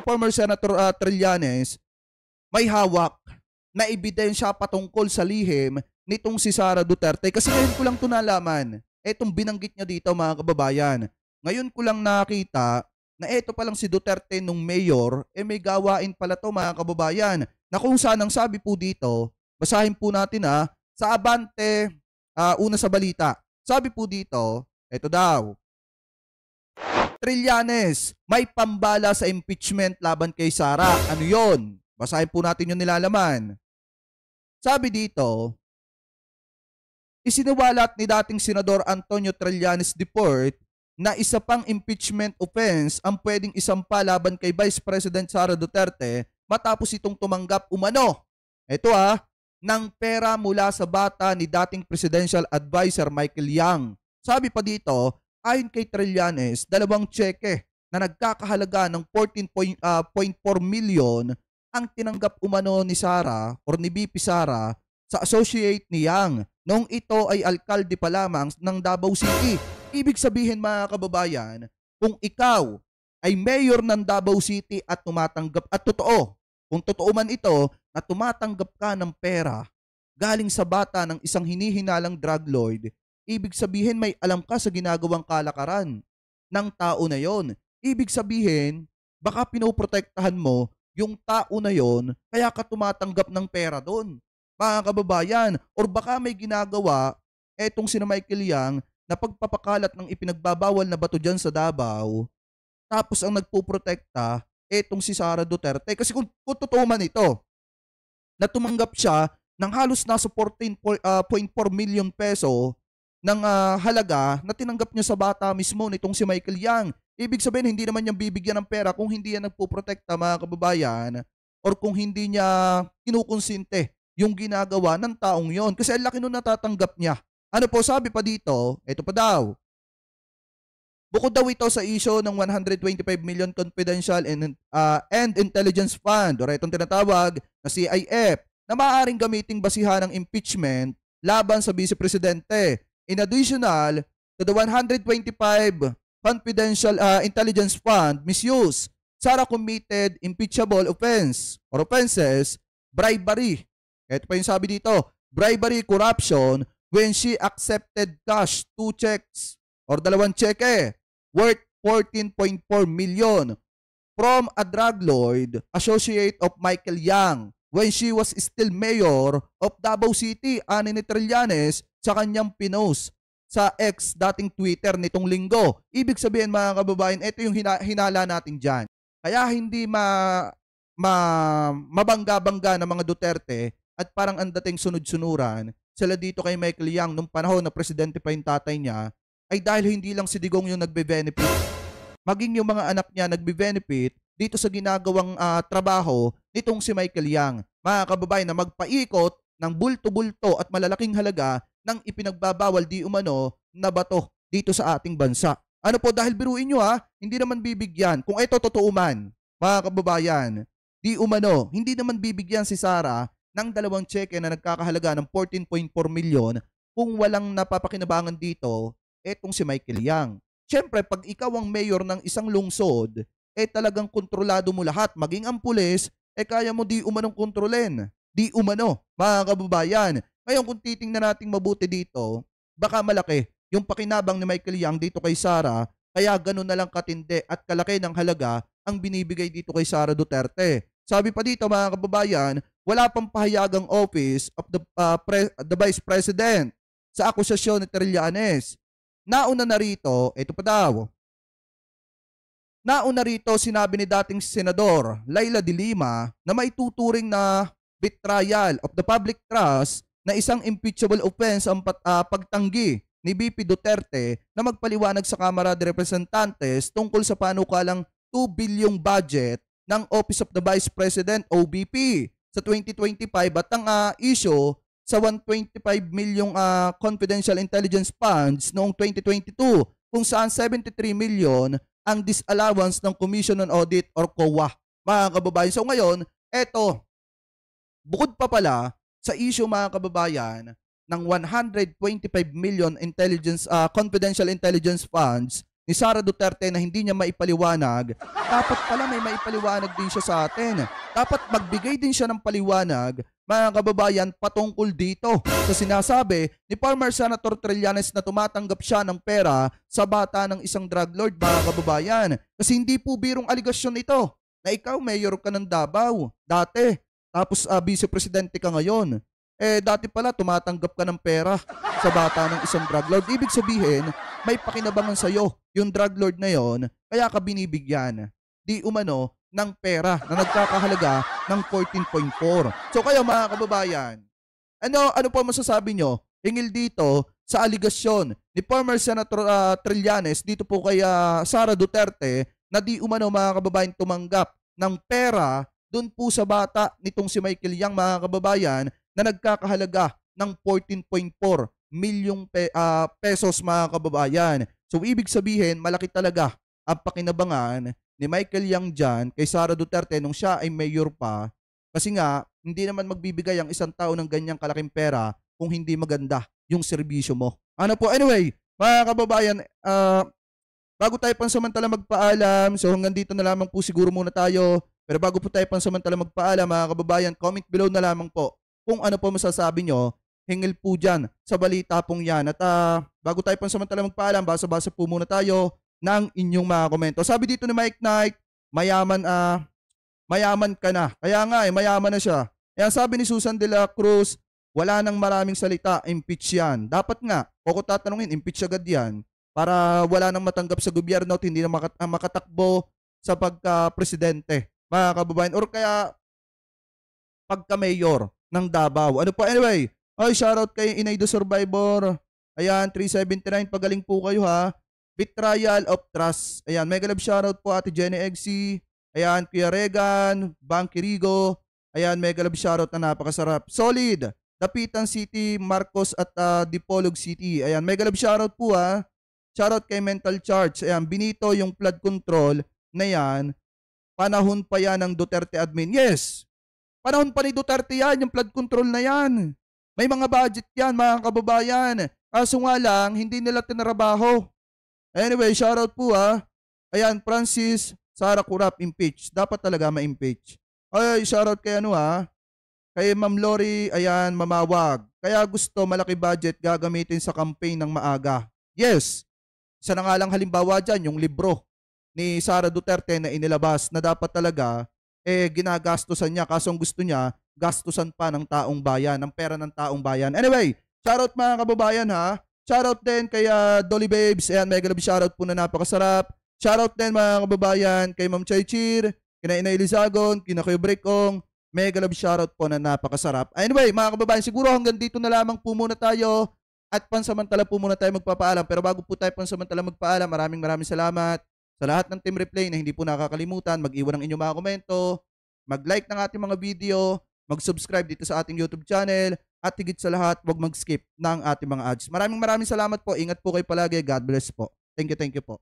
former Senator Trillanes may hawak na ebidensya patungkol sa lihim nitong si Sara Duterte. Kasi ngayon ko lang ito nalaman. Etong binanggit niya dito mga kababayan. Ngayon ko lang nakita na eto palang si Duterte nung mayor, may gawain pala to mga kababayan. Na kung saan ang sabi po dito, basahin po natin sa Abante, una sa balita. Sabi po dito, eto daw, Trillanes, may pambala sa impeachment laban kay Sara. Ano yon? Basahin po natin yung nilalaman. Sabi dito, isiniwalat ni dating Senador Antonio Trillanes IV na isa pang impeachment offense ang pwedeng isampa laban kay Vice President Sara Duterte matapos itong tumanggap umano. Ito ng pera mula sa bata ni dating Presidential Advisor Michael Yang. Sabi pa dito, ayon kay Trillanes, 2 tseke na nagkakahalaga ng 14.4 million ang tinanggap umano ni Sara or ni VP Sara sa associate ni Yang noong ito ay alkalde pa lamang ng Davao City. Ibig sabihin mga kababayan, kung ikaw ay mayor ng Davao City at tumatanggap, at totoo, kung totoo man ito na tumatanggap ka ng pera galing sa bata ng isang hinihinalang drug lord, ibig sabihin may alam ka sa ginagawang kalakaran ng tao na yon. Ibig sabihin, baka pinoprotektahan mo yung tao na yon kaya ka tumatanggap ng pera doon. Mga kababayan, or baka may ginagawa etong si Michael Yang na pagpapakalat ng ipinagbabawal na bato dyan sa Davao, tapos ang nagpuprotekta etong si Sara Duterte. Kasi kung totoo man ito, na tumanggap siya ng halos nasa 14.4 million peso ng halaga na tinanggap niya sa bata mismo nitong si Michael Yang. Ibig sabihin, hindi naman niya bibigyan ng pera kung hindi yan nagpuprotekta mga kababayan or kung hindi niya kinukonsinte yung ginagawa ng taong yon. Kasi ang laki nun natatanggap niya. Ano po sabi pa dito? Ito pa daw. Bukod daw ito sa issue ng 125 million confidential and intelligence fund or itong tinatawag na CIF na maaaring gamiting basihan ng impeachment laban sa Vice Presidente. In additional to the 125 confidential intelligence fund misuse, Sara committed impeachable offense or offenses, bribery. Ito pa yung sabi dito, bribery, corruption when she accepted cash 2 checks or 2 tseke worth 14.4 million from a drug lord associate of Michael Yang when she was still mayor of Davao City. Ani ni Trillanes sa kanyang pinost sa ex dating Twitter nitong linggo. Ibig sabihin mga kababayan, ito yung hinala natin dyan. Kaya hindi mabangga-bangga ng mga Duterte at parang ang dating sunod-sunuran sila dito kay Michael Yang nung panahon na presidente pa yung tatay niya ay dahil hindi lang si Digong yung nagbe-benefit, maging yung mga anak niya nagbe-benefit dito sa ginagawang trabaho nitong si Michael Yang. Mga kababayan, na magpaikot ng bulto-bulto at malalaking halaga ng ipinagbabawal di umano na bato dito sa ating bansa. Ano po, dahil biruin nyo hindi naman bibigyan, kung ito totoo man, mga kababayan, di umano, hindi naman bibigyan si Sara ng 2 tseke na nagkakahalaga ng 14.4 million kung walang napapakinabangan dito etong si Michael Yang. Siyempre, pag ikaw ang mayor ng isang lungsod, talagang kontrolado mo lahat. Maging ang pulis, kaya mo di umanong kontrolin. Di umano, mga kababayan. Ngayon, kung titingnan natin mabuti dito, baka malaki yung pakinabang ni Michael Yang dito kay Sara, kaya ganun na lang katindi at kalaki ng halaga ang binibigay dito kay Sara Duterte. Sabi pa dito mga kababayan, wala pang pahayagang office of the Vice President sa akusasyon ni Trillanes. Nauna na rito, ito pa daw. Nauna rito sinabi ni dating Senador Laila de Lima na may tuturing na betrayal of the public trust na isang impeachable offense ang pagtanggi ni VP Duterte na magpaliwanag sa Kamara de Representantes tungkol sa panukalang 2 bilyong budget ng Office of the Vice President OVP sa 2025 at ang issue sa 125 milyong confidential intelligence funds noong 2022 kung saan 73 million ang disallowance ng Commission on Audit or COA. Mga kababayan, so ngayon, eto, bukod pa pala sa issue mga kababayan ng 125 million intelligence confidential intelligence funds ni Sara Duterte na hindi niya maipaliwanag, dapat pala may maipaliwanag din siya sa atin. Dapat magbigay din siya ng paliwanag, mga kababayan, patungkol dito sa sinasabi ni former Senator Trillanes na tumatanggap siya ng pera sa bata ng isang drug lord, mga kababayan. Kasi hindi po birong aligasyon ito na ikaw mayor ka ng Davao dati, tapos vice-presidente ka ngayon. Dati pala tumatanggap ka ng pera sa bata ng isang drug lord. Ibig sabihin, may pakinabangan sa'yo yung drug lord na yon, kaya ka binibigyan di umano ng pera na nagkakahalaga ng 14.4. So kayo, mga kababayan, ano po masasabi nyo hingil dito sa aligasyon ni former Senator Trillanes dito po kay Sara Duterte na di umano, mga kababayan, tumanggap ng pera dun po sa bata nitong si Michael Yang, mga kababayan, na nagkakahalaga ng 14.4 milyong pesos, mga kababayan. So ibig sabihin, malaki talaga ang pakinabangan ni Michael Yang dyan kay Sara Duterte nung siya ay mayor pa. Kasi nga, hindi naman magbibigay ang isang tao ng ganyang kalaking pera kung hindi maganda yung serbisyo mo. Ano po, anyway, mga kababayan, bago tayo pansamantala magpaalam, so hanggang dito na lamang po siguro muna tayo. Pero bago po tayo pansamantala magpaalam, mga kababayan, comment below na lamang po kung ano po masasabi nyo hingil po dyan sa balita pong yan. At bago tayo pansamantala magpaalam, basa-basa po muna tayo ng inyong mga komento. Sabi dito ni Mike Knight, mayaman ka na. Kaya nga mayaman na siya. Kaya sabi ni Susan de la Cruz, wala nang maraming salita, impeach yan. Dapat nga, o ko tatanungin, impeach agad yan para wala nang matanggap sa gobyerno at hindi na makatakbo sa pagka-presidente, mga kababayan. Or kaya pagka-mayor ng Davao. Ano po? Anyway, shoutout kay Inay the Survivor. Ayan, 379, pagaling po kayo ha. Betrayal of Trust. Ayan, mega love shoutout po Ate Jenny Eggsy. Ayan, Kuya Regan, Banky Rigo. Ayan, mega love shoutout na napakasarap. Solid. Dapitan City, Marcos at Dipolog City. Ayan, mega love shoutout po ha. Shoutout kay Mental Charge. Ayan, Benito, yung flood control na yan, panahon pa yan ng Duterte admin. Yes, panahon pa ni Duterte yan, yung flood control na yan. May mga budget yan, mga kababayan. Kaso nga lang, hindi nila tinarabaho. Anyway, shoutout po ha. Ayan, Francis, Sara Kurap, impeach. Dapat talaga ma-impeach. Ay, shoutout kay kay Ma'am Lori, ayan, mamawag. Kaya gusto, malaki budget, gagamitin sa campaign ng maaga. Yes, isa na nga lang halimbawa dyan, yung libro ni Sara Duterte na inilabas na dapat talaga ginagastusan niya, kaso ang gusto niya gastusan pa ng taong bayan, ng pera ng taong bayan. Anyway, shoutout mga kababayan ha. Shoutout din kay Dolly Babes, ayan, mega love shoutout po na napakasarap. Shoutout din mga kababayan kay Ma'am Chay Cheer, kina Inay Lizagon, kina Kuya Breakong, mega love shoutout po na napakasarap. Anyway, mga kababayan, siguro hanggang dito na lamang po muna tayo at pansamantala po muna tayo magpapaalam. Pero bago po tayo pansamantala magpaalam, maraming salamat sa lahat ng Team Replay na hindi po nakakalimutan mag-iwan ng inyong mga komento, mag-like ng ating mga video, mag-subscribe dito sa ating YouTube channel, at higit sa lahat, huwag mag-skip ng ating mga ads. Maraming salamat po. Ingat po kayo palagi. God bless po. Thank you po.